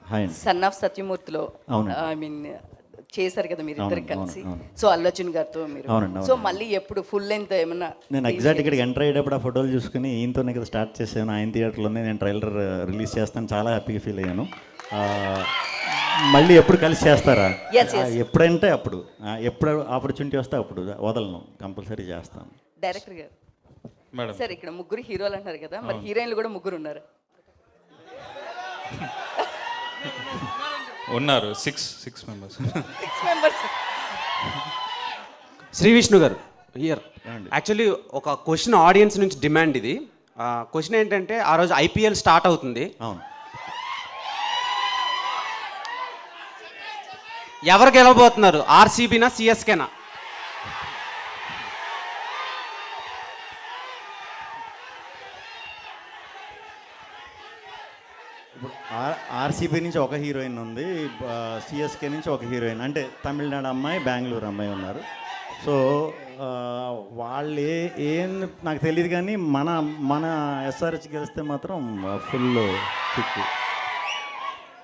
Hi అండి. Son of సత్యమూర్తిలో అవునండి. I mean చేశారు కదా మీరు ఇద్దరు అవును, కలిసి. అవును. సో అల్లర్జున్ గారితో మీరు. అవునండి, సో అవును. మళ్ళీ ఎప్పుడు ఫుల్ లెంత్ ఏమన్నా? నేను ఎగ్జాక్ట్ ఇక్కడికి ఎంటర్ అయ్యేటప్పుడు ఆ ఫోటోలు చూసుకుని ఈయనతోనే కదా స్టార్ట్ చేశాను. ఆయన థియేటర్లోనే నేను ట్రైలర్ రిలీజ్ చేస్తాను, చాలా హ్యాపీగా ఫీల్ అయ్యాను. మళ్ళీ ఎప్పుడు కలిసి చేస్తారా? Yes, yes. ఎప్పుడంటే అప్పుడు, ఎప్పుడు ఆపర్చునిటీ వస్తే అప్పుడు వదలను, కంపల్సరీ చేస్తాను. డైరెక్టర్ గారు మేడం సార్ ఇక్కడ ముగ్గురు హీరోలు అంటారు కదా, మరి హీరోయిన్లు కూడా ముగ్గురు ఉన్నారు. ఉన్నారు six members. 6 members. Sri Vishnu garu here. ఏమండి? యాక్చువల్లీ ఒక క్వశ్చన్ ఆడియన్స్ నుంచి డిమాండ్ ఇది. క్వశ్చన్ ఏంటంటే ఆ రోజు ఐపీఎల్ స్టార్ట్ అవుతుంది, అవును. ఎవరు గెలవబోతున్నారు, ఆర్సీబీనా సిఎస్కేనా? ఇప్పుడు ఆర్సీబీ నుంచి ఒక హీరోయిన్ ఉంది, సిఎస్కే నుంచి ఒక హీరోయిన్, అంటే తమిళనాడు అమ్మాయి, బెంగళూరు అమ్మాయి ఉన్నారు. సో వాళ్ళు ఏం నాకు తెలియదు, కానీ మన ఎస్ఆర్హెచ్ గెలిస్తే మాత్రం ఫుల్ కిక్.